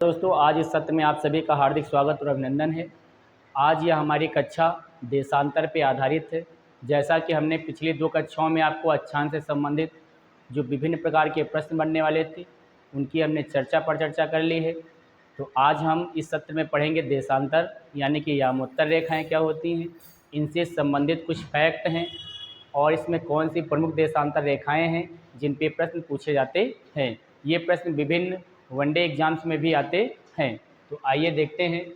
दोस्तों, आज इस सत्र में आप सभी का हार्दिक स्वागत और अभिनंदन है। आज यह हमारी कक्षा देशांतर पे आधारित है। जैसा कि हमने पिछली 2 कक्षाओं में आपको अक्षांश से संबंधित जो विभिन्न प्रकार के प्रश्न बनने वाले थे उनकी हमने चर्चा पर चर्चा कर ली है। तो आज हम इस सत्र में पढ़ेंगे देशांतर, यानी कि यामोत्तर रेखाएँ क्या होती हैं, इनसे संबंधित कुछ फैक्ट हैं और इसमें कौन सी प्रमुख देशांतर रेखाएँ हैं जिन पे प्रश्न पूछे जाते हैं। ये प्रश्न विभिन्न वनडे एग्जाम्स में भी आते हैं। तो आइए देखते हैं।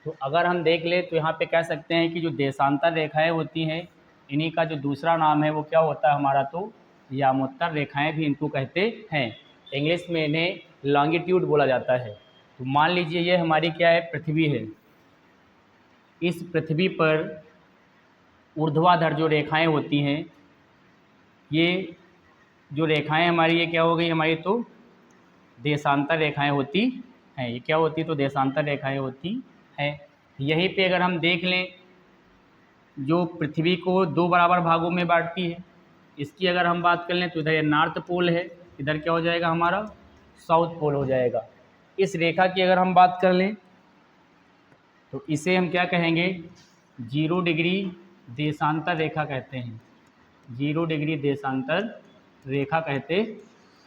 तो अगर हम देख लें तो यहाँ पे कह सकते हैं कि जो देशांतर रेखाएं होती हैं इन्हीं का जो दूसरा नाम है वो क्या होता है हमारा, तो यामोत्तर रेखाएं भी इनको कहते हैं। इंग्लिश में इन्हें लॉन्गिट्यूड बोला जाता है। तो मान लीजिए ये हमारी क्या है, पृथ्वी है। इस पृथ्वी पर ऊर्ध्वाधर जो रेखाएं होती हैं, ये जो रेखाएं हमारी ये क्या हो गई हमारी, तो देशांतर रेखाएं होती हैं। ये क्या होती, तो देशांतर रेखाएं होती हैं। यहीं पे अगर हम देख लें, जो पृथ्वी को 2 बराबर भागों में बांटती है, इसकी अगर हम बात कर लें तो इधर ये नॉर्थ पोल है, इधर क्या हो जाएगा हमारा, साउथ पोल हो जाएगा। इस रेखा की अगर हम बात कर लें तो इसे हम क्या कहेंगे, 0 डिग्री देशांतर रेखा कहते हैं। 0 डिग्री देशांतर रेखा कहते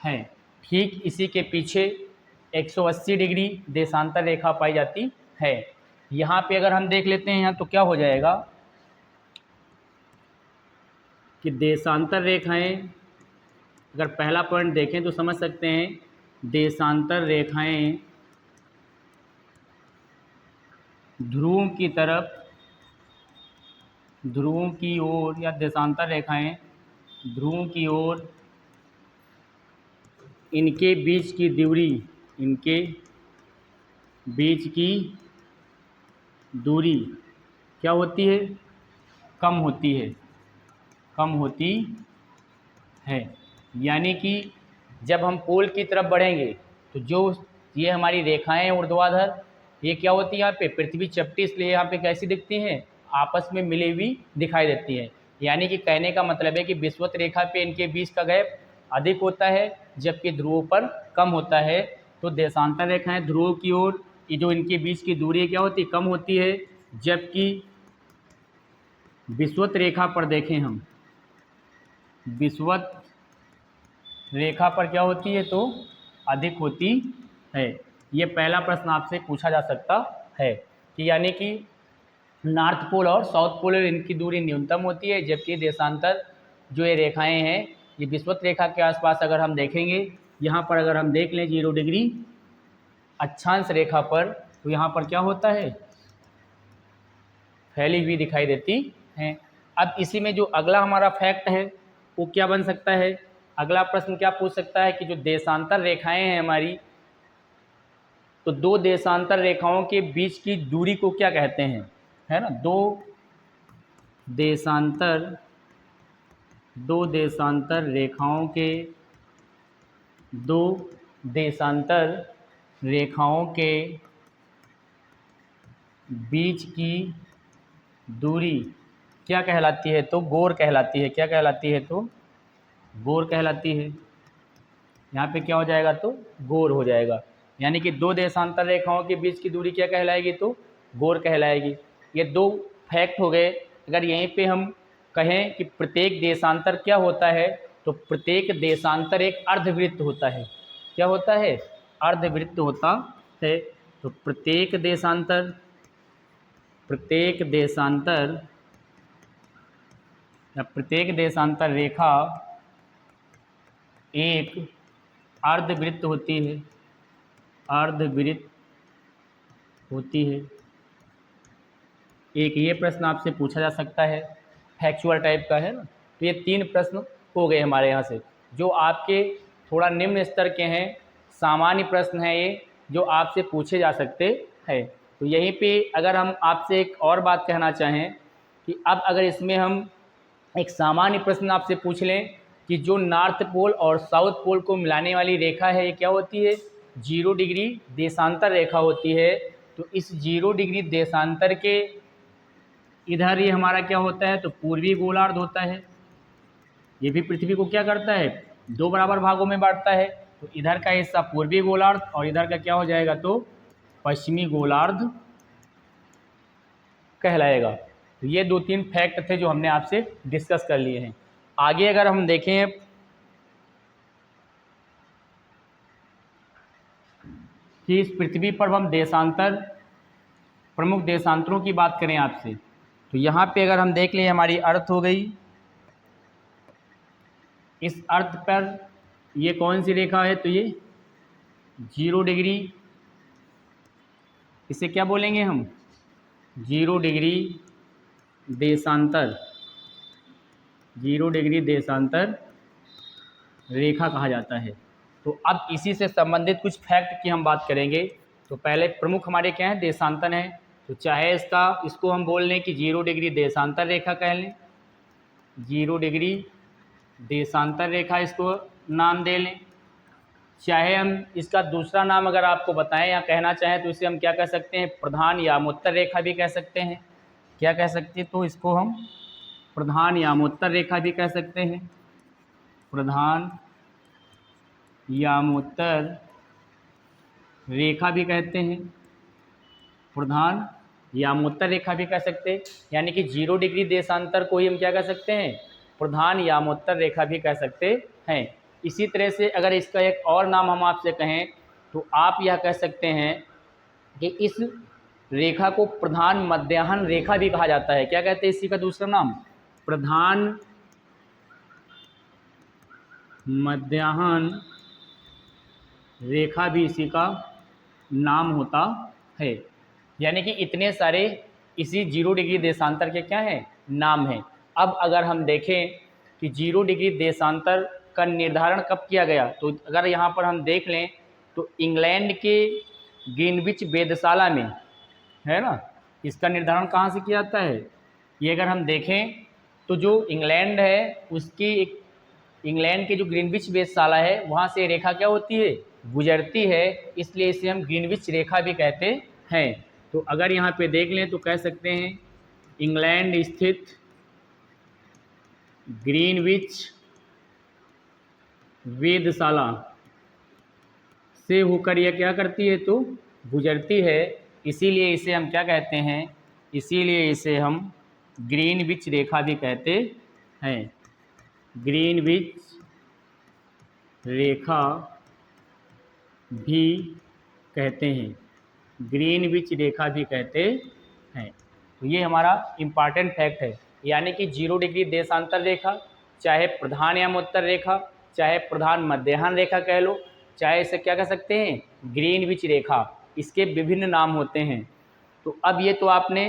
हैं। ठीक इसी के पीछे 180 डिग्री देशांतर रेखा पाई जाती है। यहाँ पे अगर हम देख लेते हैं यहाँ तो क्या हो जाएगा कि देशांतर रेखाएं, अगर पहला पॉइंट देखें तो समझ सकते हैं, देशांतर रेखाएं ध्रुवों की तरफ, ध्रुवों की ओर, या देशांतर रेखाएं ध्रुवों की ओर इनके बीच की दूरी, इनके बीच की दूरी क्या होती है, कम होती है, कम होती है। यानी कि जब हम पोल की तरफ बढ़ेंगे तो जो ये हमारी रेखाएं ऊर्ध्वाधर, ये क्या होती है यहाँ पे, पृथ्वी चपटी, इसलिए यहाँ पे कैसी दिखती हैं, आपस में मिली हुई दिखाई देती हैं। यानी कि कहने का मतलब है कि विषुवत रेखा पे इनके बीच का गैप अधिक होता है जबकि ध्रुवों पर कम होता है। तो देशांतर रेखाएं ध्रुवों की ओर जो इनके बीच की दूरी क्या होती, कम होती है, जबकि विषुवत रेखा पर देखें हम, विषुवत रेखा पर क्या होती है, तो अधिक होती है। ये पहला प्रश्न आपसे पूछा जा सकता है कि यानी कि नॉर्थ पोल और साउथ पोल इनकी दूरी न्यूनतम होती है, जबकि देशांतर जो ये रेखाएं हैं ये विषुवत रेखा के आसपास अगर हम देखेंगे, यहाँ पर अगर हम देख लें 0 डिग्री अक्षांश रेखा पर, तो यहाँ पर क्या होता है, फैली हुई दिखाई देती हैं। अब इसी में जो अगला हमारा फैक्ट है वो क्या बन सकता है, अगला प्रश्न क्या पूछ सकता है कि जो देशांतर रेखाएं हैं हमारी, तो 2 देशांतर रेखाओं के बीच की दूरी को क्या कहते हैं, है ना, 2 देशांतर रेखाओं के, 2 देशांतर रेखाओं के बीच की दूरी क्या कहलाती है, तो गोर कहलाती है। क्या कहलाती है, तो गोर कहलाती है। यहाँ पे क्या हो जाएगा, तो गोर हो जाएगा। यानी कि 2 देशांतर रेखाओं के बीच की दूरी क्या कहलाएगी, तो गोर कहलाएगी। ये 2 फैक्ट हो गए। अगर यहीं पे हम कहें कि प्रत्येक देशांतर क्या होता है, तो प्रत्येक देशांतर एक अर्धवृत्त होता है। क्या होता है, अर्धवृत्त होता है। तो प्रत्येक देशांतर या प्रत्येक देशांतर रेखा एक अर्धवृत्त होती है, अर्धवृत्त होती है। एक ये प्रश्न आपसे पूछा जा सकता है, फैक्चुअल टाइप का है ना। तो ये 3 प्रश्न हो गए हमारे यहाँ से, जो आपके थोड़ा निम्न स्तर के हैं, सामान्य प्रश्न हैं ये, जो आपसे पूछे जा सकते हैं। तो यहीं पे अगर हम आपसे एक और बात कहना चाहें कि अब अगर इसमें हम एक सामान्य प्रश्न आपसे पूछ लें कि जो नॉर्थ पोल और साउथ पोल को मिलाने वाली रेखा है ये क्या होती है, 0 डिग्री देशांतर रेखा होती है। तो इस 0 डिग्री देशांतर के इधर ये हमारा क्या होता है, तो पूर्वी गोलार्ध होता है। ये भी पृथ्वी को क्या करता है, 2 बराबर भागों में बांटता है। तो इधर का हिस्सा पूर्वी गोलार्ध और इधर का क्या हो जाएगा, तो पश्चिमी गोलार्ध कहलाएगा। तो ये 2-3 फैक्ट थे जो हमने आपसे डिस्कस कर लिए हैं। आगे अगर हम देखें कि इस पृथ्वी पर हम देशांतर, प्रमुख देशांतरों की बात करें आपसे, तो यहाँ पे अगर हम देख लें हमारी अर्थ हो गई, इस अर्थ पर ये कौन सी रेखा है, तो ये 0 डिग्री, इसे क्या बोलेंगे हम, 0 डिग्री देशांतर, 0 डिग्री देशांतर रेखा कहा जाता है। तो अब इसी से संबंधित कुछ फैक्ट की हम बात करेंगे। तो पहले प्रमुख हमारे क्या हैं, देशांतर हैं। तो चाहे इसको हम बोल लें कि 0 डिग्री देशांतर रेखा कह लें, 0 डिग्री देशांतर रेखा इसको नाम दे लें। चाहे हम इसका दूसरा नाम अगर आपको बताएं या कहना चाहें तो इसे हम क्या कह सकते हैं, प्रधान यामोत्तर रेखा भी कह सकते हैं। क्या कह सकते हैं, तो इसको हम प्रधान यामोत्तर रेखा भी कह सकते हैं, प्रधान यामोत्तर रेखा भी कहते हैं, प्रधान यामोत्तर रेखा भी कह सकते हैं। यानी कि 0 डिग्री देशांतर को ही हम क्या कह सकते हैं, प्रधान यामोत्तर रेखा भी कह सकते हैं। इसी तरह से अगर इसका एक और नाम हम आपसे कहें तो आप यह कह सकते हैं कि इस रेखा को प्रधान मध्याह्न रेखा भी कहा जाता है। क्या कहते हैं इसी का दूसरा नाम, प्रधान मध्याह्न रेखा भी इसी का नाम होता है। यानी कि इतने सारे इसी 0 डिग्री देशांतर के क्या हैं, नाम हैं। अब अगर हम देखें कि 0 डिग्री देशांतर का निर्धारण कब किया गया, तो अगर यहाँ पर हम देख लें तो इंग्लैंड के ग्रीनविच वेधशाला में, है ना, इसका निर्धारण कहाँ से किया जाता है। ये अगर हम देखें तो जो इंग्लैंड है उसकी एक, इंग्लैंड के जो ग्रीनविच वेधशाला है वहाँ से रेखा क्या होती है, गुजरती है, इसलिए इसे हम ग्रीनविच रेखा भी कहते हैं। तो अगर यहाँ पे देख लें तो कह सकते हैं इंग्लैंड स्थित ग्रीनविच वेधशाला से होकर यह क्या करती है, तो गुजरती है, इसीलिए इसे हम क्या कहते हैं, इसीलिए इसे हम ग्रीनविच रेखा भी कहते हैं, ग्रीनविच रेखा भी कहते हैं, ग्रीनविच रेखा भी कहते हैं। तो ये हमारा इम्पॉर्टेंट फैक्ट है। यानी कि 0 डिग्री देशांतर रेखा, चाहे प्रधान यामोत्तर रेखा, चाहे प्रधान मध्याह्न रेखा कह लो, चाहे इसे क्या कह सकते हैं, ग्रीनविच रेखा, इसके विभिन्न नाम होते हैं। तो अब ये तो आपने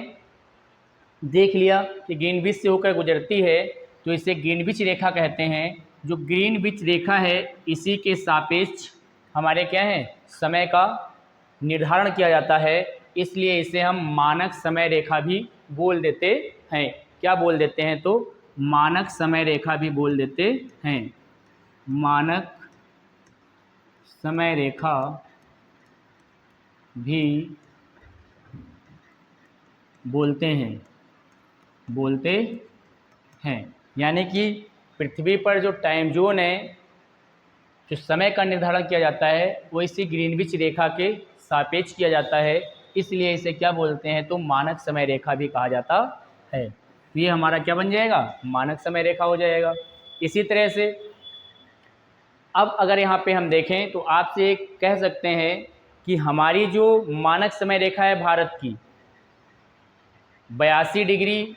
देख लिया कि ग्रीनविच से होकर गुजरती है तो इसे ग्रीनविच रेखा कहते हैं। जो ग्रीनविच रेखा है इसी के सापेक्ष हमारे क्या है, समय का निर्धारण किया जाता है, इसलिए इसे हम मानक समय रेखा भी बोल देते हैं। क्या बोल देते हैं, तो मानक समय रेखा भी बोल देते हैं, मानक समय रेखा भी बोलते हैं। यानी कि पृथ्वी पर जो टाइम जोन है, जो समय का निर्धारण किया जाता है वो इसी ग्रीनविच रेखा के सापेक्ष किया जाता है, इसलिए इसे क्या बोलते हैं, तो मानक समय रेखा भी कहा जाता है। तो ये हमारा क्या बन जाएगा, मानक समय रेखा हो जाएगा। इसी तरह से अब अगर यहाँ पे हम देखें तो आपसे कह सकते हैं कि हमारी जो मानक समय रेखा है भारत की 82 डिग्री,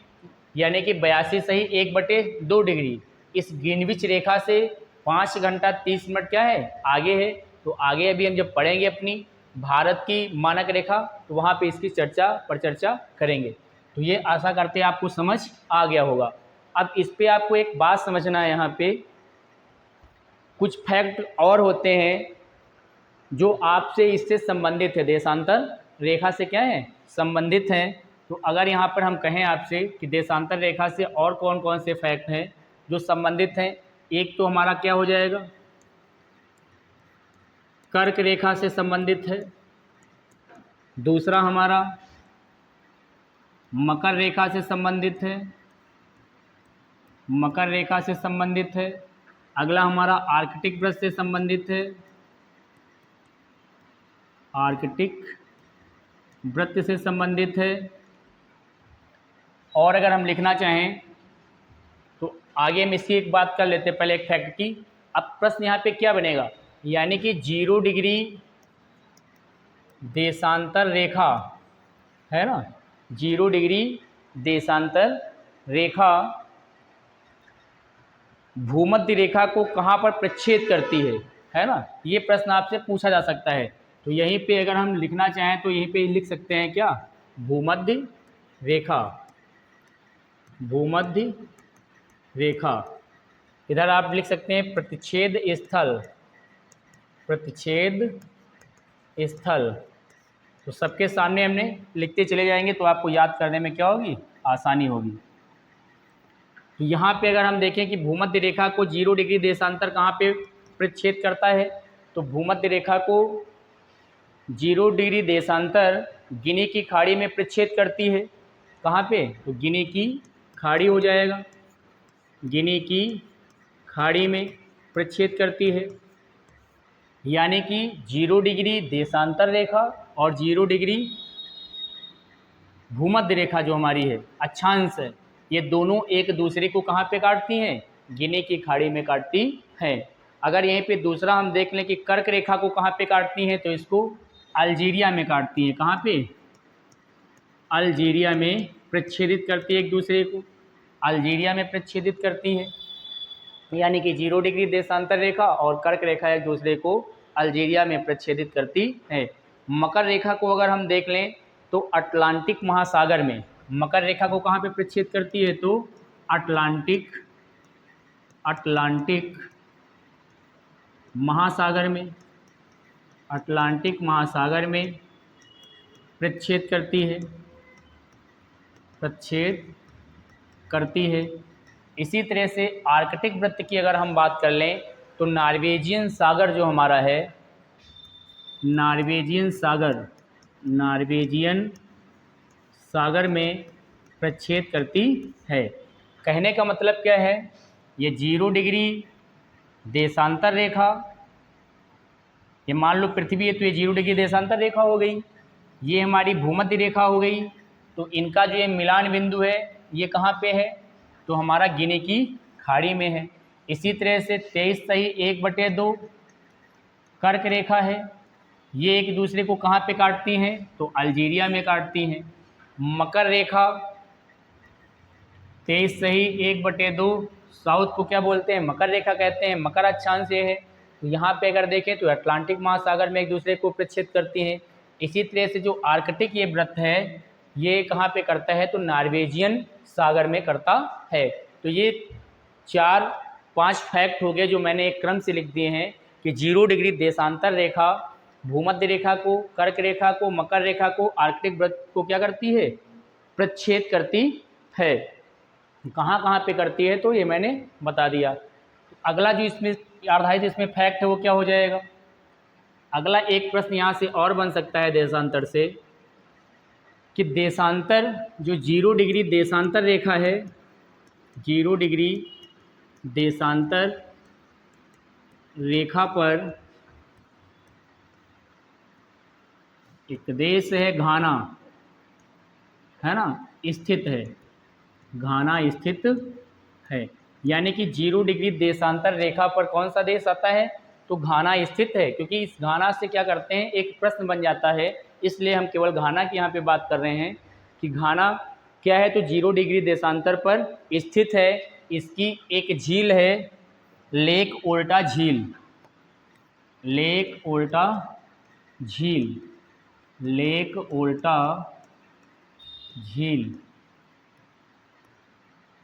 यानी कि 82 सही 1/2 डिग्री, इस ग्रीनविच रेखा से 5 घंटा 30 मिनट क्या है, आगे है। तो आगे अभी हम जब पढ़ेंगे अपनी भारत की मानक रेखा तो वहाँ पे इसकी चर्चा करेंगे। तो ये आशा करते हैं आपको समझ आ गया होगा। अब इस पे आपको एक बात समझना है, यहाँ पे कुछ फैक्ट और होते हैं जो आपसे इससे संबंधित है, देशांतर रेखा से क्या है, संबंधित हैं। तो अगर यहाँ पर हम कहें आपसे कि देशांतर रेखा से और कौन कौन से फैक्ट हैं जो संबंधित हैं, एक तो हमारा क्या हो जाएगा, कर्क रेखा से संबंधित है, दूसरा हमारा मकर रेखा से संबंधित है, मकर रेखा से संबंधित है, अगला हमारा आर्कटिक वृत्त से संबंधित है, आर्कटिक वृत्त से संबंधित है। और अगर हम लिखना चाहें तो आगे हम इसकी एक बात कर लेते हैं, पहले एक फैक्ट की। अब प्रश्न यहाँ पे क्या बनेगा, यानी कि 0 डिग्री देशांतर रेखा है ना, 0 डिग्री देशांतर रेखा भूमध्य रेखा को कहाँ पर प्रच्छेद करती है ना, ये प्रश्न आपसे पूछा जा सकता है। तो यहीं पे अगर हम लिखना चाहें तो यहीं पे लिख सकते हैं क्या, भूमध्य रेखा, भूमध्य रेखा। इधर आप लिख सकते हैं प्रतिच्छेद स्थल, प्रतिच्छेद स्थल। तो सबके सामने हमने लिखते चले जाएंगे तो आपको याद करने में क्या होगी, आसानी होगी। तो यहाँ पे अगर हम देखें कि भूमध्य रेखा को 0 डिग्री देशांतर कहाँ पे प्रच्छेद करता है, तो भूमध्य रेखा को 0 डिग्री देशांतर गिनी की खाड़ी में प्रच्छेद करती है। कहाँ पे, तो गिनी की खाड़ी हो जाएगा, गिनी की खाड़ी में प्रच्छेद करती है। यानी कि 0 डिग्री देशांतर रेखा और 0 डिग्री भूमध्य रेखा जो हमारी है, अक्षांश है, ये दोनों एक दूसरे को कहाँ पे काटती हैं, गिनी की खाड़ी में काटती हैं। अगर यहीं पे दूसरा हम देख लें कि कर्क रेखा को कहाँ पे काटती हैं, तो इसको अल्जीरिया में काटती हैं। कहाँ पे, अल्जीरिया में प्रच्छेदित करती है एक दूसरे को, अल्जीरिया में प्रच्छेदित करती हैं। यानी कि 0 डिग्री देशांतर रेखा और कर्क रेखा एक दूसरे को अल्जीरिया में प्रच्छेदित करती है। मकर रेखा को अगर हम देख लें तो अटलांटिक महासागर में, मकर रेखा को कहाँ पे प्रच्छेद करती है, तो अटलांटिक महासागर में, अटलांटिक महासागर में प्रच्छेद करती है, प्रच्छेद करती है। इसी तरह से आर्कटिक वृत्त की अगर हम बात कर लें तो नॉर्वेजियन सागर जो हमारा है, नॉर्वेजियन सागर में प्रच्छेद करती है। कहने का मतलब क्या है, ये 0 डिग्री देशांतर रेखा, ये मान लो पृथ्वी है तो ये 0 डिग्री देशांतर रेखा हो गई, ये हमारी भूमध्य रेखा हो गई। तो इनका जो ये मिलान बिंदु है ये कहाँ पे है, तो हमारा गिनी की खाड़ी में है। इसी तरह से 23 सही 1/2 कर्क रेखा है, ये एक दूसरे को कहाँ पे काटती हैं, तो अल्जीरिया में काटती हैं। मकर रेखा 23 सही 1/2 साउथ को क्या बोलते हैं, मकर रेखा कहते हैं, मकर अक्षांश ये है। तो यहाँ पे अगर देखें तो अटलांटिक महासागर में एक दूसरे को प्रच्छेद करती हैं। इसी तरह से जो आर्कटिक ये वृत्त है ये कहाँ पे करता है, तो नॉर्वेजियन सागर में करता है। तो ये 4-5 फैक्ट हो गए जो मैंने एक क्रम से लिख दिए हैं कि 0 डिग्री देशांतर रेखा भूमध्य रेखा को, कर्क रेखा को, मकर रेखा को, आर्कटिक वृत्त को क्या करती है, प्रच्छेद करती है। कहाँ कहाँ पे करती है तो ये मैंने बता दिया। तो अगला जो इसमें आधारित इसमें फैक्ट है वो क्या हो जाएगा, अगला एक प्रश्न यहाँ से और बन सकता है देशांतर से कि देशांतर जो 0 डिग्री देशांतर रेखा है, 0 डिग्री देशांतर रेखा पर एक देश है घाना, है ना, स्थित है, घाना स्थित है। यानी कि 0 डिग्री देशांतर रेखा पर कौन सा देश आता है, तो घाना स्थित है। क्योंकि इस घाना से क्या करते हैं, एक प्रश्न बन जाता है, इसलिए हम केवल घाना की यहाँ पे बात कर रहे हैं कि घाना क्या है, तो 0 डिग्री देशांतर पर स्थित है। इसकी एक झील है लेक ओल्टा झील, लेक ओल्टा झील, लेक ओल्टा झील।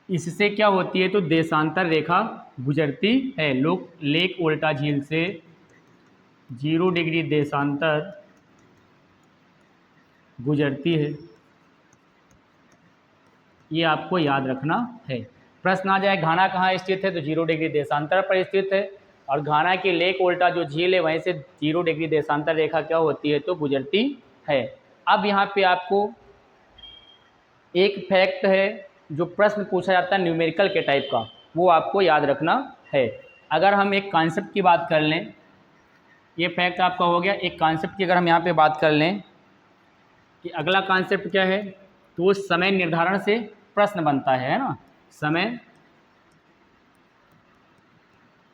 इससे क्या होती है, तो देशांतर रेखा गुजरती है। लेक ओल्टा झील से 0 डिग्री देशांतर गुजरती है, ये आपको याद रखना है। प्रश्न आ जाए घाना कहाँ स्थित है, तो 0 डिग्री देशांतर पर स्थित है। और घाना की लेक ओल्टा जो झील है वहीं से 0 डिग्री देशांतर रेखा क्या होती है, तो गुजरती है। अब यहाँ पे आपको एक फैक्ट है जो प्रश्न पूछा जाता है न्यूमेरिकल के टाइप का, वो आपको याद रखना है। अगर हम एक कॉन्सेप्ट की बात कर लें, ये फैक्ट आपका हो गया। एक कॉन्सेप्ट की अगर हम यहाँ पे बात कर लें कि अगला कॉन्सेप्ट क्या है, तो समय निर्धारण से प्रश्न बनता है ना। समय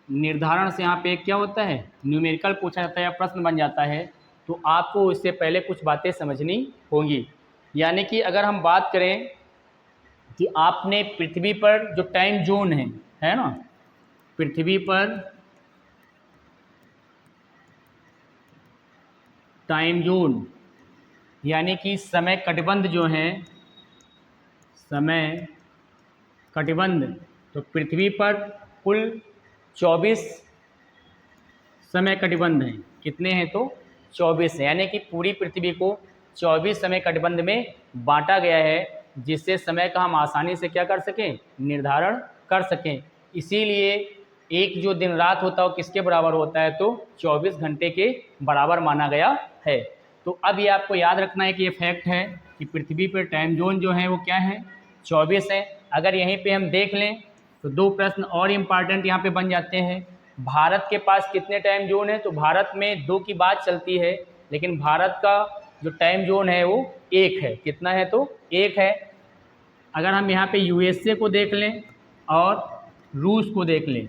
निर्धारण से यहाँ पे क्या होता है, न्यूमेरिकल पूछा जाता है या प्रश्न बन जाता है। तो आपको इससे पहले कुछ बातें समझनी होंगी। यानी कि अगर हम बात करें कि आपने पृथ्वी पर जो टाइम जोन है ना, पृथ्वी पर टाइम जोन यानी कि समय कटिबंध जो है, समय कटिबंध, तो पृथ्वी पर कुल 24 समय कटिबंध हैं। कितने हैं, तो 24 हैं। यानी कि पूरी पृथ्वी को 24 समय कटिबंध में बांटा गया है, जिससे समय का हम आसानी से क्या कर सकें, निर्धारण कर सकें। इसीलिए एक जो दिन रात होता है वो किसके बराबर होता है, तो 24 घंटे के बराबर माना गया है। तो अब ये आपको याद रखना है कि ये फैक्ट है कि पृथ्वी पर टाइम जोन जो है वो क्या है, 24 है। अगर यहीं पे हम देख लें तो दो प्रश्न और इम्पॉर्टेंट यहाँ पे बन जाते हैं। भारत के पास कितने टाइम जोन है, तो भारत में 2 की बात चलती है, लेकिन भारत का जो टाइम जोन है वो 1 है। कितना है, तो 1 है। अगर हम यहाँ पे यूएसए को देख लें और रूस को देख लें,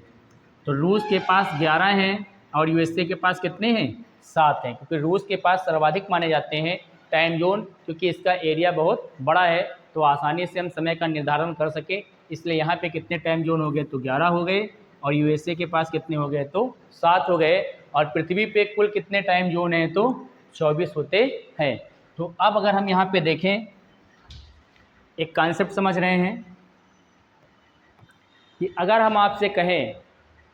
तो रूस के पास 11 हैं और यूएसए के पास कितने हैं, 7 हैं। क्योंकि रूस के पास सर्वाधिक माने जाते हैं टाइम जोन, क्योंकि इसका एरिया बहुत बड़ा है, तो आसानी से हम समय का निर्धारण कर सके। इसलिए यहाँ पे कितने टाइम जोन हो गए, तो 11 हो गए, और यूएसए के पास कितने हो गए, तो 7 हो गए। और पृथ्वी पे कुल कितने टाइम जोन हैं, तो 24 होते हैं। तो अब अगर हम यहाँ पे देखें, एक कॉन्सेप्ट समझ रहे हैं कि अगर हम आपसे कहें,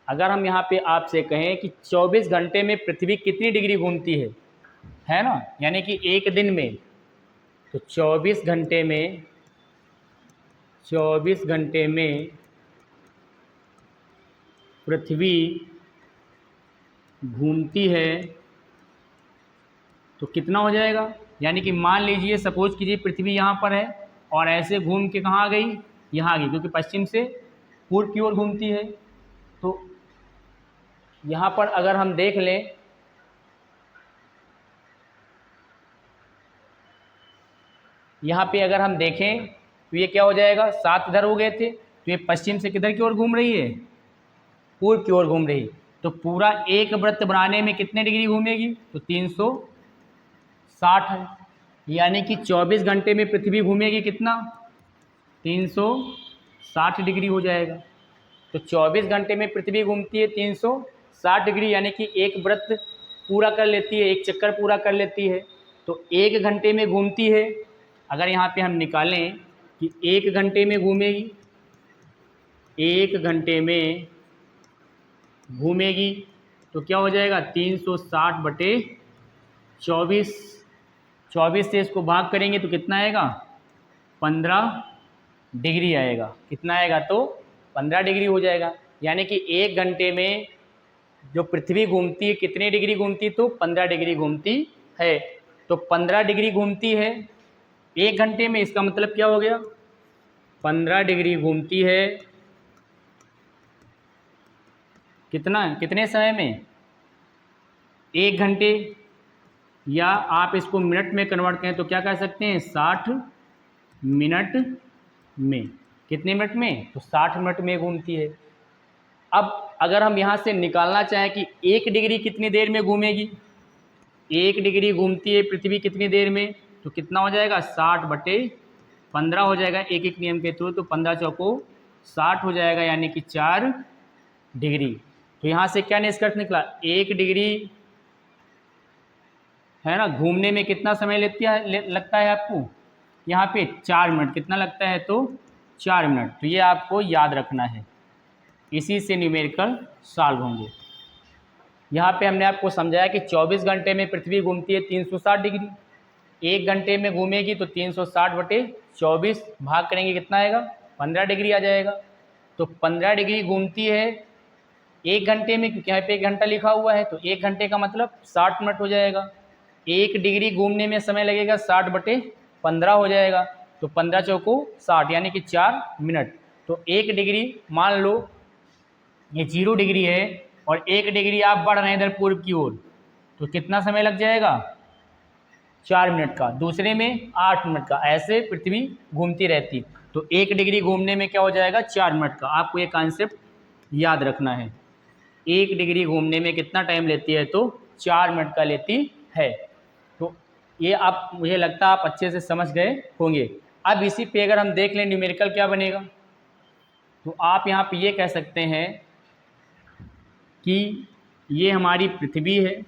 अगर हम यहाँ पे आपसे कहें कि 24 घंटे में पृथ्वी कितनी डिग्री घूमती है ना, यानी कि एक दिन में, तो 24 घंटे में 24 घंटे में पृथ्वी घूमती है तो कितना हो जाएगा। यानी कि मान लीजिए, सपोज कीजिए पृथ्वी यहाँ पर है और ऐसे घूम के कहाँ आ गई, यहाँ आ गई, क्योंकि पश्चिम से पूर्व की ओर घूमती है। तो यहाँ पर अगर हम देख लें, यहाँ पे अगर हम देखें तो ये क्या हो जाएगा, 7 इधर हो गए थे, तो ये पश्चिम से किधर की ओर घूम रही है, पूर्व की ओर घूम रही। तो पूरा एक वृत्त बनाने में कितने डिग्री घूमेगी, तो 360 है। यानी कि 24 घंटे में पृथ्वी घूमेगी कितना, 360 डिग्री हो जाएगा। तो 24 घंटे में पृथ्वी घूमती है 360 डिग्री, यानी कि एक वृत्त पूरा कर लेती है, एक चक्कर पूरा कर लेती है। तो 1 घंटे में घूमती है। अगर यहाँ पे हम निकालें कि 1 घंटे में घूमेगी, 1 घंटे में घूमेगी, तो क्या हो जाएगा, 360/24। 24 से इसको भाग करेंगे तो कितना आएगा, 15 डिग्री आएगा। कितना आएगा, तो 15 डिग्री हो जाएगा। यानी कि 1 घंटे में जो पृथ्वी घूमती है कितनी डिग्री घूमती है, तो 15 डिग्री घूमती है। तो 15 डिग्री घूमती है 1 घंटे में, इसका मतलब क्या हो गया, 15 डिग्री घूमती है कितने समय में, 1 घंटे, या आप इसको मिनट में कन्वर्ट करें तो क्या कह सकते हैं, 60 मिनट में। कितने मिनट में, तो 60 मिनट में घूमती है। अब अगर हम यहाँ से निकालना चाहें कि 1 डिग्री कितनी देर में घूमेगी, 1 डिग्री घूमती है पृथ्वी कितनी देर में, तो कितना हो जाएगा, 60/15 हो जाएगा एक एक नियम के थ्रू। तो 15 चौको 60 हो जाएगा, यानी कि 4 डिग्री। तो यहाँ से क्या निष्कर्ष निकला, 1 डिग्री है ना घूमने में कितना समय लगता है आपको, यहाँ पे 4 मिनट। कितना लगता है, तो 4 मिनट। तो ये आपको याद रखना है, इसी से न्यूमेरिकल सॉल्व होंगे। यहाँ पे हमने आपको समझाया कि 24 घंटे में पृथ्वी घूमती है 360 डिग्री, 1 घंटे में घूमेगी तो 360/24 भाग करेंगे कितना आएगा, 15 डिग्री आ जाएगा। तो 15 डिग्री घूमती है 1 घंटे में, क्योंकि यहाँ पे 1 घंटा लिखा हुआ है, तो 1 घंटे का मतलब 60 मिनट हो जाएगा। 1 डिग्री घूमने में समय लगेगा 60/15 हो जाएगा। तो 15 चौको 60, यानी कि 4 मिनट। तो 1 डिग्री मान लो ये 0 डिग्री है और 1 डिग्री आप बढ़ रहे हैं इधर पूर्व की ओर, तो कितना समय लग जाएगा, 4 मिनट का, दूसरे में 8 मिनट का, ऐसे पृथ्वी घूमती रहती। तो 1 डिग्री घूमने में क्या हो जाएगा, 4 मिनट का। आपको ये कॉन्सेप्ट याद रखना है। 1 डिग्री घूमने में कितना टाइम लेती है, तो 4 मिनट का लेती है। तो ये आप, मुझे लगता है आप अच्छे से समझ गए होंगे। अब इसी पे अगर हम देख लें न्यूमेरिकल क्या बनेगा, तो आप यहाँ पे ये कह सकते हैं कि ये हमारी पृथ्वी है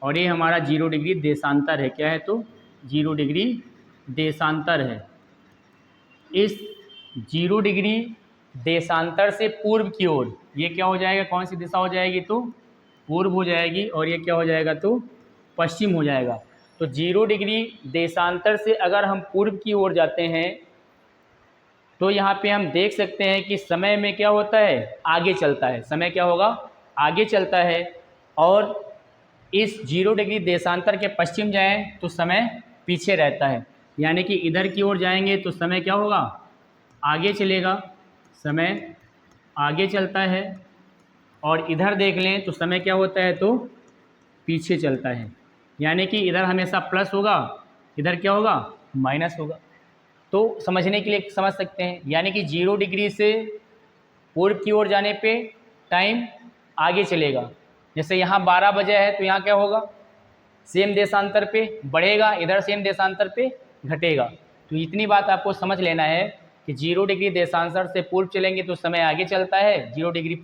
और ये हमारा 0 डिग्री देशांतर है। क्या है, तो 0 डिग्री देशांतर है। इस 0 डिग्री देशांतर से पूर्व की ओर ये क्या हो जाएगा, कौन सी दिशा हो जाएगी, तो पूर्व हो जाएगी, और ये क्या हो जाएगा, तो पश्चिम हो जाएगा। तो 0 डिग्री देशांतर से अगर हम पूर्व की ओर जाते हैं तो यहाँ पे हम देख सकते हैं कि समय में क्या होता है, आगे चलता है। समय क्या होगा, आगे चलता है। और इस 0 डिग्री देशांतर के पश्चिम जाएं तो समय पीछे रहता है। यानी कि इधर की ओर जाएंगे तो समय क्या होगा, आगे चलेगा, समय आगे चलता है। और इधर देख लें तो समय क्या होता है, तो पीछे चलता है। यानी कि इधर हमेशा प्लस होगा, इधर क्या होगा, माइनस होगा। तो समझने के लिए समझ सकते हैं, यानी कि 0 डिग्री से पूर्व की ओर जाने पे टाइम आगे चलेगा। जैसे यहाँ 12 बजे है तो यहाँ क्या होगा, सेम देशांतर पे बढ़ेगा, इधर सेम देशांतर पे घटेगा। तो इतनी बात आपको समझ लेना है कि 0 डिग्री देशांतर से पूर्व चलेंगे तो समय आगे चलता है, 0 डिग्री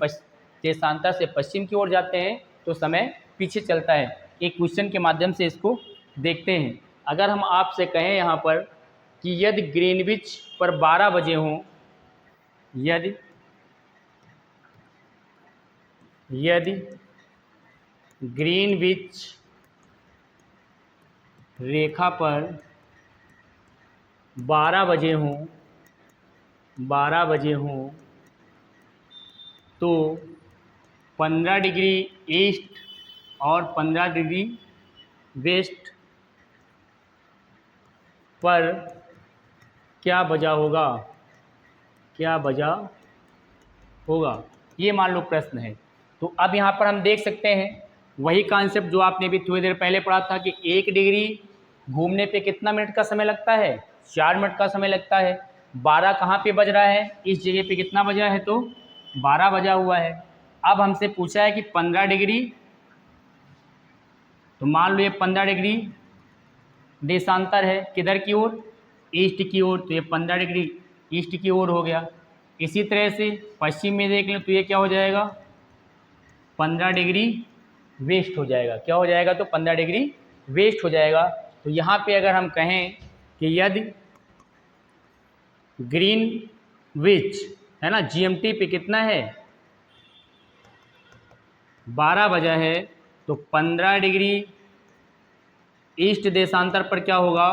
देशांतर से पश्चिम की ओर जाते हैं तो समय पीछे चलता है। एक क्वेश्चन के माध्यम से इसको देखते हैं। अगर हम आपसे कहें यहाँ पर कि यदि ग्रीनविच पर 12 बजे हों, यदि ग्रीनविच रेखा पर 12 बजे हों तो 15 डिग्री ईस्ट और 15 डिग्री वेस्ट पर क्या बजा होगा, ये मान लो प्रश्न है। तो अब यहाँ पर हम देख सकते हैं वही कॉन्सेप्ट जो आपने भी थोड़ी देर पहले पढ़ा था कि 1 डिग्री घूमने पे कितना मिनट का समय लगता है, 4 मिनट का समय लगता है। 12 कहाँ पे बज रहा है, इस जगह पे कितना बजा है, तो 12 बजा हुआ है। अब हमसे पूछा है कि 15 डिग्री, तो मान लो ये 15 डिग्री देशांतर है, किधर की ओर, ईस्ट की ओर, तो ये 15 डिग्री ईस्ट की ओर हो गया। इसी तरह से पश्चिम में देख लें तो ये क्या हो जाएगा, 15 डिग्री वेस्ट हो जाएगा। क्या हो जाएगा, तो 15 डिग्री वेस्ट हो जाएगा। तो यहाँ पे अगर हम कहें कि यदि ग्रीनविच है ना, जीएमटी पे कितना है, 12 बजा है, तो 15 डिग्री ईस्ट देशांतर पर क्या होगा,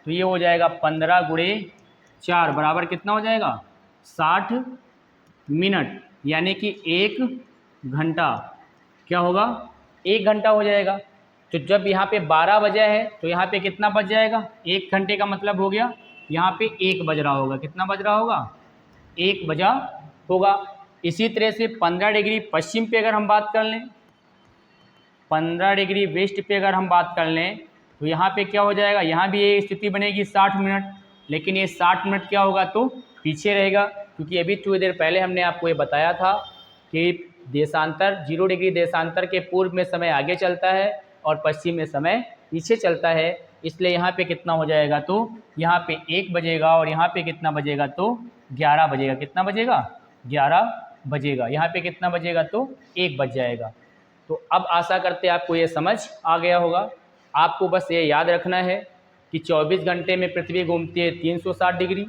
तो ये हो जाएगा 15 गुणे 4 बराबर कितना हो जाएगा, 60 मिनट। यानी कि 1 घंटा। क्या होगा, 1 घंटा हो जाएगा। तो जब यहाँ पे 12 बजा है तो यहाँ पे कितना बज जाएगा, 1 घंटे का मतलब हो गया यहाँ पे 1 बज रहा होगा। कितना बज रहा होगा, 1 बजा होगा। इसी तरह से 15 डिग्री पश्चिम पे अगर हम बात कर लें, 15 डिग्री वेस्ट पे अगर हम बात कर लें तो यहाँ पे क्या हो जाएगा, यहाँ भी ये स्थिति बनेगी 60 मिनट। लेकिन ये 60 मिनट क्या होगा, तो पीछे रहेगा, क्योंकि अभी थोड़ी देर पहले हमने आपको ये बताया था कि देशांतर 0 डिग्री देशांतर के पूर्व में समय आगे चलता है और पश्चिम में समय पीछे चलता है। इसलिए यहाँ पे कितना हो जाएगा, तो यहाँ पे 1 बजेगा और यहाँ पे कितना बजेगा, तो 11 बजेगा। कितना बजेगा, 11 बजेगा। यहाँ पे कितना बजेगा, तो 1 बज जाएगा। तो अब आशा करते हैं आपको ये समझ आ गया होगा। आपको बस ये याद रखना है कि 24 घंटे में पृथ्वी घूमती है 360 डिग्री,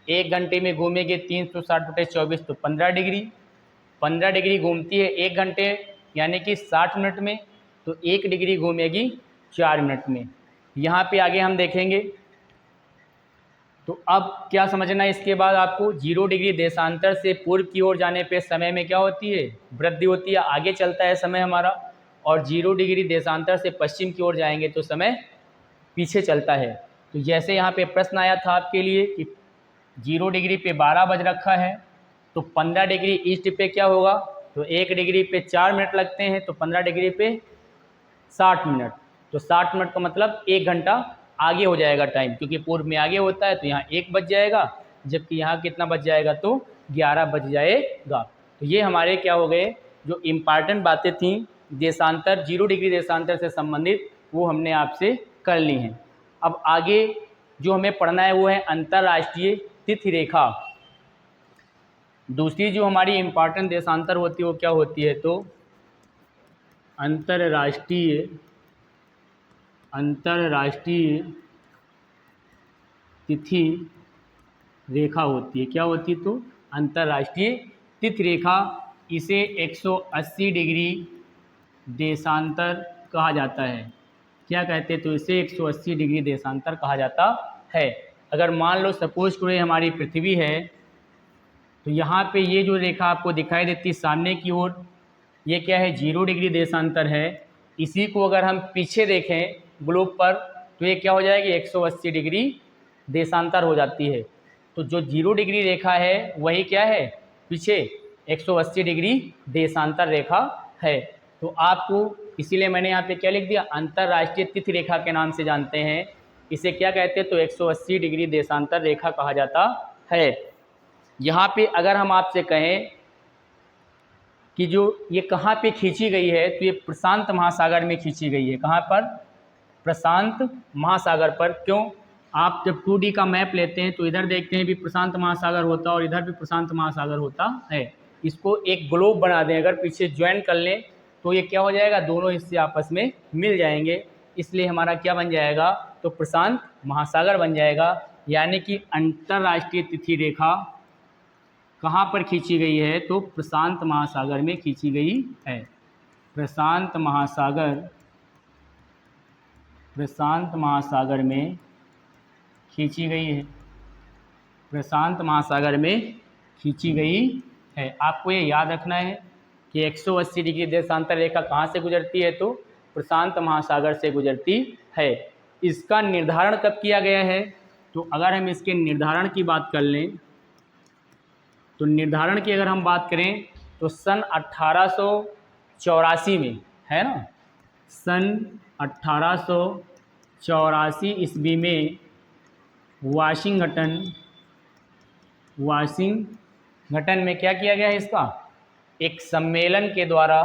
1 घंटे में घूमेगी 360 बटे 24 तो 15 डिग्री, 15 डिग्री घूमती है 1 घंटे यानी कि 60 मिनट में, तो 1 डिग्री घूमेगी 4 मिनट में। यहाँ पे आगे हम देखेंगे। तो अब क्या समझना है इसके बाद आपको, 0 डिग्री देशांतर से पूर्व की ओर जाने पे समय में क्या होती है, वृद्धि होती है, आगे चलता है समय हमारा। और 0 डिग्री देशांतर से पश्चिम की ओर जाएंगे तो समय पीछे चलता है। तो जैसे यहाँ पे प्रश्न आया था आपके लिए कि 0 डिग्री पे 12 बज रखा है, तो 15 डिग्री ईस्ट पे क्या होगा, तो 1 डिग्री पे 4 मिनट लगते हैं, तो 15 डिग्री पे 60 मिनट। तो 60 मिनट का मतलब 1 घंटा आगे हो जाएगा टाइम, क्योंकि पूर्व में आगे होता है तो यहाँ 1 बज जाएगा, जबकि यहाँ कितना बज जाएगा तो 11 बज जाएगा। तो ये हमारे क्या हो गए, जो इम्पॉर्टेंट बातें थी देशांतर 0 डिग्री देशांतर से संबंधित, वो हमने आपसे कर ली हैं। अब आगे जो हमें पढ़ना है वो है अंतर्राष्ट्रीय तिथि रेखा। दूसरी जो हमारी इम्पॉर्टेंट देशांतर होती है वो क्या होती है, तो अंतर्राष्ट्रीय तिथि रेखा होती है। क्या होती है, तो अंतर्राष्ट्रीय तिथि रेखा। इसे 180 डिग्री देशांतर कहा जाता है। क्या कहते हैं, तो इसे 180 डिग्री देशांतर कहा जाता है। अगर मान लो सपोज करो हमारी पृथ्वी है, तो यहाँ पे ये जो रेखा आपको दिखाई देती है सामने की ओर, ये क्या है, 0 डिग्री देशांतर है। इसी को अगर हम पीछे देखें ग्लोब पर, तो ये क्या हो जाएगी, 180 डिग्री देशांतर हो जाती है। तो जो 0 डिग्री रेखा है वही क्या है, पीछे 180 डिग्री देशांतर रेखा है। तो आपको इसीलिए मैंने यहाँ पे क्या लिख दिया, अंतर्राष्ट्रीय तिथि रेखा के नाम से जानते हैं। इसे क्या कहते हैं, तो 180 डिग्री देशांतर रेखा कहा जाता है। यहाँ पे अगर हम आपसे कहें कि जो ये कहाँ पे खींची गई है, तो ये प्रशांत महासागर में खींची गई है। कहाँ पर, प्रशांत महासागर पर। क्यों, आप जब 2D का मैप लेते हैं तो इधर देखते हैं भी प्रशांत महासागर होता है और इधर भी प्रशांत महासागर होता है। इसको एक ग्लोब बना दें, अगर पीछे ज्वाइन कर लें तो ये क्या हो जाएगा, दोनों हिस्से आपस में मिल जाएंगे। इसलिए हमारा क्या बन जाएगा, तो प्रशांत महासागर बन जाएगा। यानी कि अंतर्राष्ट्रीय तिथि रेखा कहाँ पर खींची गई है, तो प्रशांत महासागर में खींची गई है। प्रशांत महासागर में खींची गई है। प्रशांत महासागर में खींची गई है। आपको ये याद रखना है कि 180 डिग्री देशांतर रेखा कहाँ से गुजरती है, तो प्रशांत महासागर से गुजरती है। इसका निर्धारण कब किया गया है, तो अगर हम इसके निर्धारण की बात कर लें, तो निर्धारण की अगर हम बात करें तो सन 1884 में, है ना, सन 1884 ईस्वी में वाशिंगटन में क्या किया गया है, इसका एक सम्मेलन के द्वारा,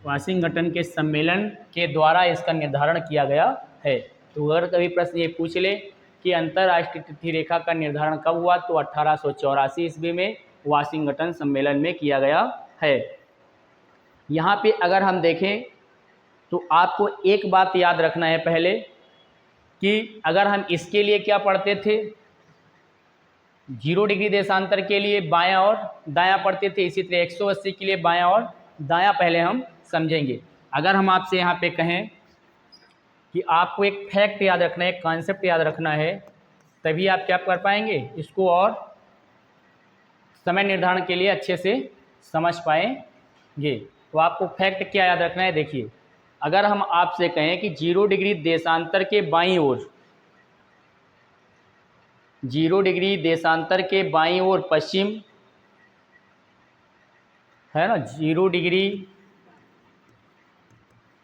वाशिंगटन के सम्मेलन के द्वारा इसका निर्धारण किया गया है। तो अगर कभी प्रश्न ये पूछ ले कि अंतर्राष्ट्रीय तिथि रेखा का निर्धारण कब हुआ, तो 1884 ईस्वी में वाशिंगटन सम्मेलन में किया गया है। यहाँ पे अगर हम देखें तो आपको एक बात याद रखना है पहले, कि अगर हम इसके लिए क्या पढ़ते थे, 0 डिग्री देशांतर के लिए बायां और दायां पढ़ते थे, इसी तरह 180 के लिए बायां और दायां पहले हम समझेंगे। अगर हम आपसे यहाँ पे कहें कि आपको एक फैक्ट याद रखना है, एक कॉन्सेप्ट याद रखना है, तभी आप क्या कर पाएंगे इसको, और समय निर्धारण के लिए अच्छे से समझ पाएंगे। तो आपको फैक्ट क्या याद रखना है, देखिए, अगर हम आपसे कहें कि 0 डिग्री देशांतर के बाईं ओर, 0 डिग्री देशांतर के बाईं ओर पश्चिम, है ना, 0 डिग्री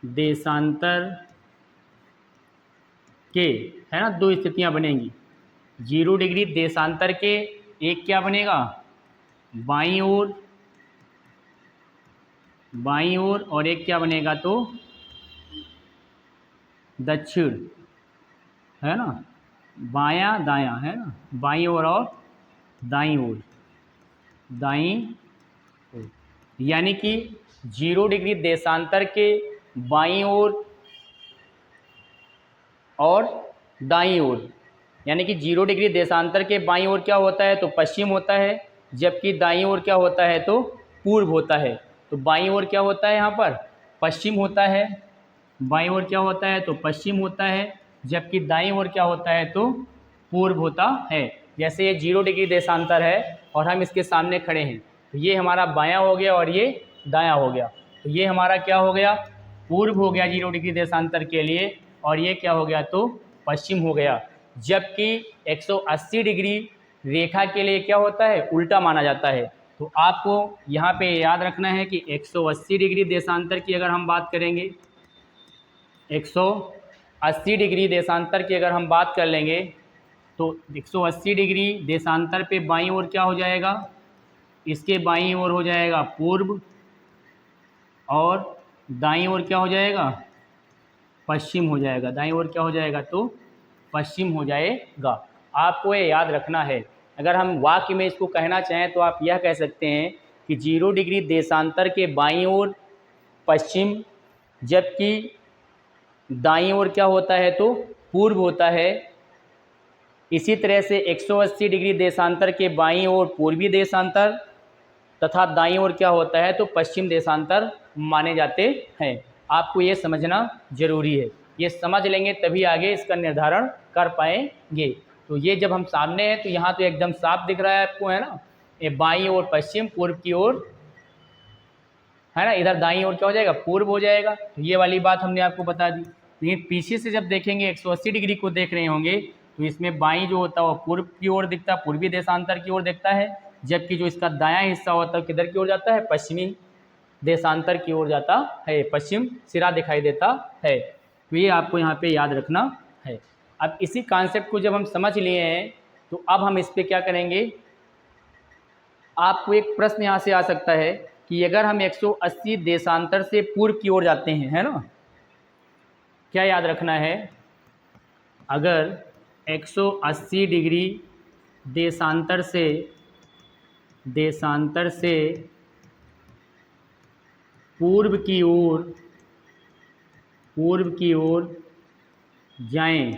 देशांतर के, है ना, दो स्थितियां बनेंगी। 0 डिग्री देशांतर के एक क्या बनेगा, बाईं ओर, और एक क्या बनेगा, तो दक्षिण, है ना, बायां दायां, है ना, बाईं ओर और दाईं ओर, यानी कि 0 डिग्री देशांतर के बाईं ओर और दाईं ओर, यानी कि 0 डिग्री देशांतर के बाईं ओर क्या होता है, तो पश्चिम होता है, जबकि दाईं ओर क्या होता है, तो पूर्व होता है। तो बाईं ओर क्या होता है, यहाँ पर पश्चिम होता है, बाईं ओर क्या होता है, तो पश्चिम होता है, जबकि दाईं ओर क्या होता है, तो पूर्व होता है। जैसे ये 0 डिग्री देशांतर है और हम इसके सामने खड़े हैं, तो ये हमारा बायां हो गया और ये दायां हो गया। तो ये हमारा क्या हो गया, पूर्व हो गया 0 डिग्री देशांतर के लिए, और ये क्या हो गया, तो पश्चिम हो गया। जबकि 180 डिग्री रेखा के लिए क्या होता है, उल्टा माना जाता है। तो आपको यहाँ पे याद रखना है कि 180 डिग्री देशांतर की अगर हम बात करेंगे 180 डिग्री देशांतर की अगर हम बात कर लेंगे तो 180 डिग्री देशांतर पे बाईं ओर क्या हो जाएगा, इसके बाईं ओर हो जाएगा पूर्व और दाईं ओर क्या हो जाएगा, पश्चिम हो जाएगा। दाईं ओर क्या हो जाएगा, तो पश्चिम हो जाएगा। आपको ये याद रखना है। अगर हम वाक्य में इसको कहना चाहें तो आप यह कह सकते हैं कि 0 डिग्री देशांतर के बाईं ओर पश्चिम, जबकि दाईं ओर क्या होता है, तो पूर्व होता है। इसी तरह से 180 डिग्री देशांतर के बाईं ओर पूर्वी देशांतर तथा दाईं ओर क्या होता है, तो पश्चिम देशांतर माने जाते हैं। आपको ये समझना जरूरी है। ये समझ लेंगे तभी आगे इसका निर्धारण कर पाएंगे। तो ये जब हम सामने हैं तो यहाँ तो एकदम साफ दिख रहा है आपको, है ना, ये बाईं ओर पश्चिम, पूर्व की ओर, है ना, इधर दाईं ओर क्या हो जाएगा, पूर्व हो जाएगा। तो ये वाली बात हमने आपको बता दी। लेकिन पीछे से जब देखेंगे 180 डिग्री को देख रहे होंगे तो इसमें बाईं जो होता है वो पूर्व की ओर दिखता है, पूर्वी देशांतर की ओर दिखता है, जबकि जो इसका दायां हिस्सा होता है किधर की ओर जाता है, पश्चिमी देशांतर की ओर जाता है, पश्चिम सिरा दिखाई देता है। तो ये आपको यहाँ पे याद रखना है। अब इसी कॉन्सेप्ट को जब हम समझ लिए हैं तो अब हम इस पर क्या करेंगे, आपको एक प्रश्न यहाँ से आ सकता है कि अगर हम 180 देशांतर से पूर्व की ओर जाते हैं, है ना, क्या याद रखना है, अगर 180 डिग्री देशांतर से पूर्व की ओर जाएं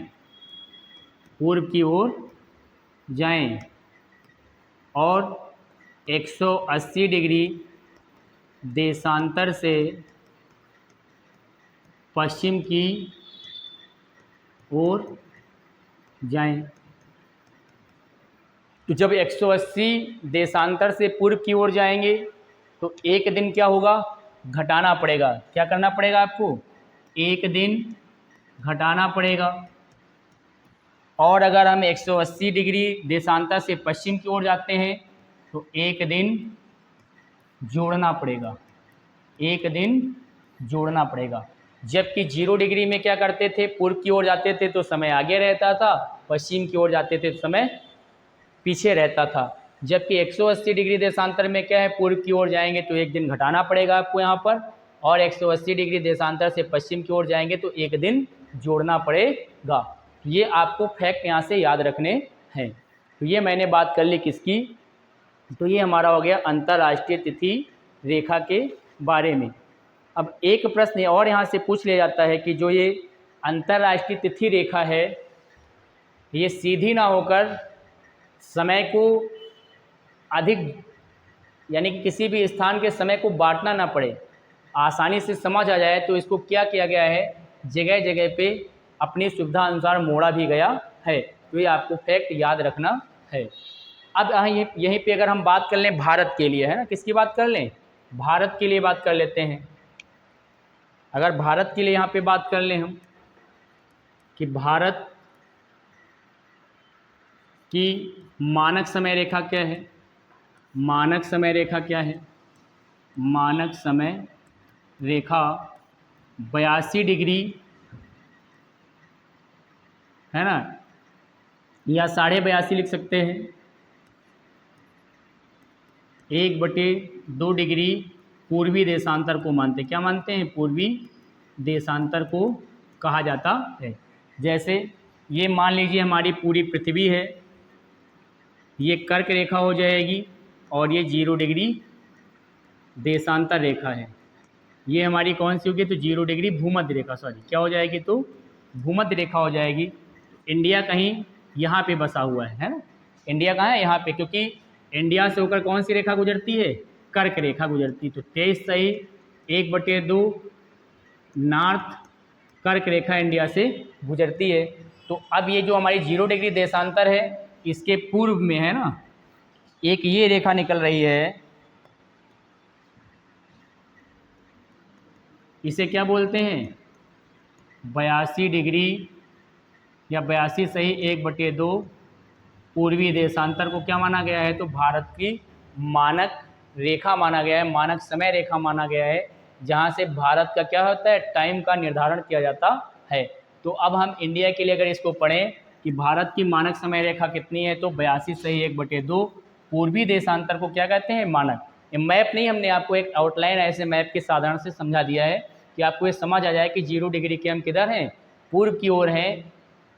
और 180 डिग्री देशांतर से पश्चिम की ओर जाएं। तो जब 180 देशांतर से पूर्व की ओर जाएंगे तो एक दिन क्या होगा, घटाना पड़ेगा। क्या करना पड़ेगा आपको, एक दिन घटाना पड़ेगा। और अगर हम 180 डिग्री देशांतर से पश्चिम की ओर जाते हैं तो एक दिन जोड़ना पड़ेगा, एक दिन जोड़ना पड़ेगा। जबकि 0 डिग्री में क्या करते थे, पूर्व की ओर जाते थे तो समय आगे रहता था, पश्चिम की ओर जाते थे तो समय पीछे रहता था। जबकि 180 डिग्री देशांतर में क्या है, पूर्व की ओर जाएंगे तो एक दिन घटाना पड़ेगा आपको यहाँ पर, और 180 डिग्री देशांतर से पश्चिम की ओर जाएंगे तो एक दिन जोड़ना पड़ेगा। तो ये आपको फैक्ट यहाँ से याद रखने हैं। तो ये मैंने बात कर ली किसकी, तो ये हमारा हो गया अंतर्राष्ट्रीय तिथि रेखा के बारे में। अब एक प्रश्न और यहाँ से पूछ लिया जाता है कि जो ये अंतर्राष्ट्रीय तिथि रेखा है ये सीधी ना होकर समय को अधिक, यानी कि किसी भी स्थान के समय को बांटना ना पड़े, आसानी से समझ आ जाए, तो इसको क्या किया गया है, जगह जगह पे अपनी सुविधा अनुसार मोड़ा भी गया है। तो ये आपको फैक्ट याद रखना है। अब यहीं पे अगर हम बात कर लें भारत के लिए, है ना, किसकी बात कर लें, भारत के लिए बात कर लेते हैं। अगर भारत के लिए यहाँ पे बात कर लें हम कि भारत की मानक समय रेखा क्या है, मानक समय रेखा क्या है, मानक समय रेखा 82 डिग्री, है ना, या 82.5 लिख सकते हैं, 1/2 डिग्री पूर्वी देशांतर को मानते, क्या मानते हैं, पूर्वी देशांतर को कहा जाता है। जैसे ये मान लीजिए हमारी पूरी पृथ्वी है, ये कर्क रेखा हो जाएगी और ये 0 डिग्री देशांतर रेखा है। ये हमारी कौन सी होगी, तो 0 डिग्री भूमध्य रेखा, सॉरी क्या हो जाएगी, तो भूमध्य रेखा हो जाएगी। इंडिया कहीं यहाँ पे बसा हुआ है ना, इंडिया कहाँ है, यहाँ पे, क्योंकि इंडिया से होकर कौन सी रेखा गुजरती है, कर्क रेखा गुजरती है। तो 23 सही 1/2 नॉर्थ कर्क रेखा इंडिया से गुजरती है। तो अब ये जो हमारी 0 डिग्री देशांतर है इसके पूर्व में, है ना, एक ये रेखा निकल रही है, इसे क्या बोलते हैं, 82 डिग्री या 82 सही 1/2 पूर्वी देशांतर को क्या माना गया है, तो भारत की मानक रेखा माना गया है, मानक समय रेखा माना गया है। जहाँ से भारत का क्या होता है, टाइम का निर्धारण किया जाता है। तो अब हम इंडिया के लिए अगर इसको पढ़ें कि भारत की मानक समय रेखा कितनी है, तो 82/1/2। पूर्वी देशांतर को क्या कहते हैं, मानक। ये मैप नहीं, हमने आपको एक आउटलाइन ऐसे मैप के साधारण से समझा दिया है कि आपको ये समझ आ जाए कि 0 डिग्री के हम किधर हैं, पूर्व की ओर हैं।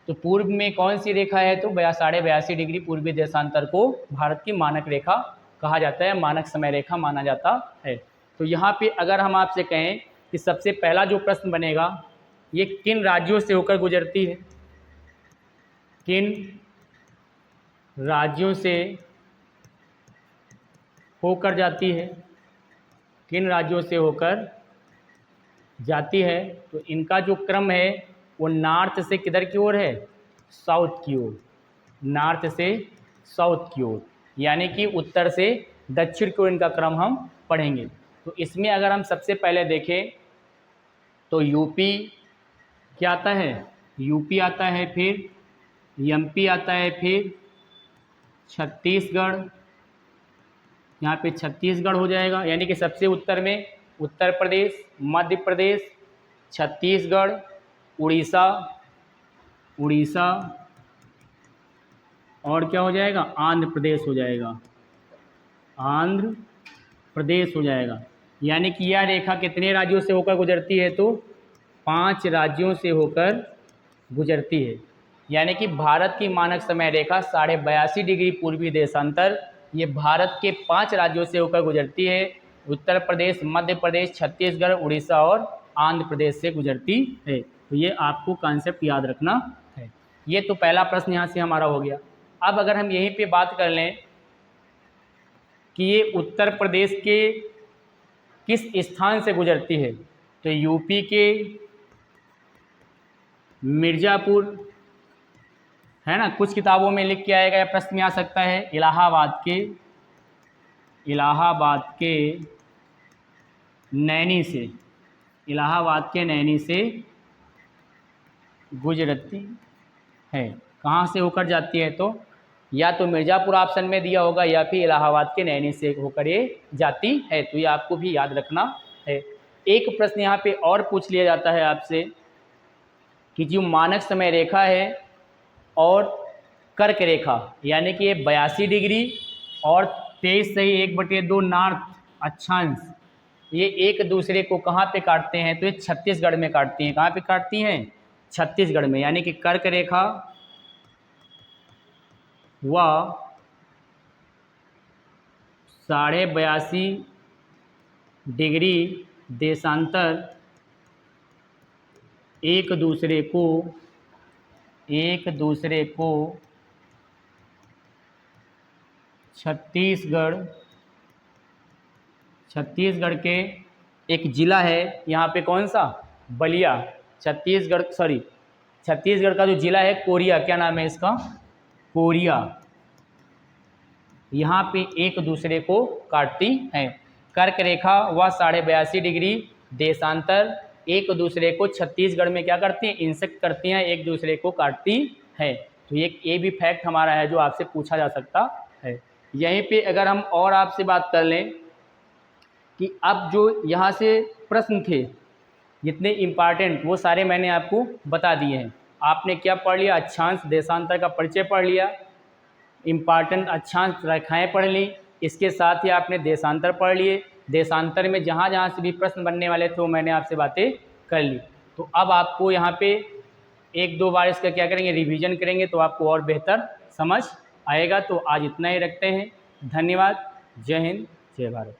तो पूर्व में कौन सी रेखा है, तो 82.5 डिग्री पूर्वी देशांतर को भारत की मानक रेखा कहा जाता है, मानक समय रेखा माना जाता है। तो यहाँ पे अगर हम आपसे कहें कि सबसे पहला जो प्रश्न बनेगा, ये किन राज्यों से होकर गुजरती है, किन राज्यों से होकर जाती है, किन राज्यों से होकर जाती है, तो इनका जो क्रम है वो नॉर्थ से किधर की ओर है, साउथ की ओर, नॉर्थ से साउथ की ओर, यानी कि उत्तर से दक्षिण की ओर इनका क्रम हम पढ़ेंगे। तो इसमें अगर हम सबसे पहले देखें तो यूपी क्या आता है, यूपी आता है, फिर एमपी आता है, फिर छत्तीसगढ़, यहाँ पे छत्तीसगढ़ हो जाएगा, यानी कि सबसे उत्तर में उत्तर प्रदेश, मध्य प्रदेश, छत्तीसगढ़, उड़ीसा, उड़ीसा और क्या हो जाएगा, आंध्र प्रदेश हो जाएगा, आंध्र प्रदेश हो जाएगा। यानी कि यह रेखा कितने राज्यों से होकर गुजरती है, तो 5 राज्यों से होकर गुजरती है। यानी कि भारत की मानक समय रेखा 82.5 डिग्री पूर्वी देशांतर ये भारत के 5 राज्यों से होकर गुजरती है, उत्तर प्रदेश, मध्य प्रदेश, छत्तीसगढ़, उड़ीसा और आंध्र प्रदेश से गुजरती है। तो ये आपको कॉन्सेप्ट याद रखना है। ये तो पहला प्रश्न यहाँ से हमारा हो गया। अब अगर हम यहीं पे बात कर लें कि ये उत्तर प्रदेश के किस स्थान से गुजरती है, तो यूपी के मिर्ज़ापुर, है ना, कुछ किताबों में लिख के आएगा या प्रश्न में आ सकता है, इलाहाबाद के नैनी से, इलाहाबाद के नैनी से गुजरती है। कहाँ से होकर जाती है, तो या तो मिर्ज़ापुर ऑप्शन में दिया होगा या फिर इलाहाबाद के नैनी से होकर ये जाती है। तो ये आपको भी याद रखना है। एक प्रश्न यहाँ पे और पूछ लिया जाता है आपसे कि जो मानक समय रेखा है और कर्क रेखा, यानी कि ये 82 डिग्री और 23/1/2 नॉर्थ अक्षांश, ये एक दूसरे को कहाँ पे काटते हैं, तो ये छत्तीसगढ़ में काटती हैं। कहाँ पे काटती हैं, छत्तीसगढ़ में। यानी कि कर्क रेखा व 82.5 डिग्री देशांतर एक दूसरे को छत्तीसगढ़ के एक ज़िला है, यहाँ पे कौन सा, बलिया, छत्तीसगढ़ का जो ज़िला है कोरिया, क्या नाम है इसका, कोरिया, यहाँ पे एक दूसरे को काटती हैं। कर्क रेखा व 82.5 डिग्री देशांतर एक दूसरे को छत्तीसगढ़ में क्या करती हैं, इंसेक्ट करती हैं, एक दूसरे को काटती हैं। तो ये भी फैक्ट हमारा है जो आपसे पूछा जा सकता है। यहीं पे अगर हम और आपसे बात कर लें कि अब जो यहाँ से प्रश्न थे जितने इम्पॉर्टेंट, वो सारे मैंने आपको बता दिए हैं। आपने क्या पढ़ लिया, अक्षांश देशांतर का परिचय पढ़ लिया, इम्पॉर्टेंट अक्षांश रेखाएं पढ़ ली, इसके साथ ही आपने देशांतर पढ़ लिए। देशांतर में जहाँ जहाँ से भी प्रश्न बनने वाले थे वो मैंने आपसे बातें कर ली। तो अब आपको यहाँ पे 1-2 बार इसका क्या करेंगे, रिवीजन करेंगे, तो आपको और बेहतर समझ आएगा। तो आज इतना ही रखते हैं। धन्यवाद। जय हिंद, जय भारत।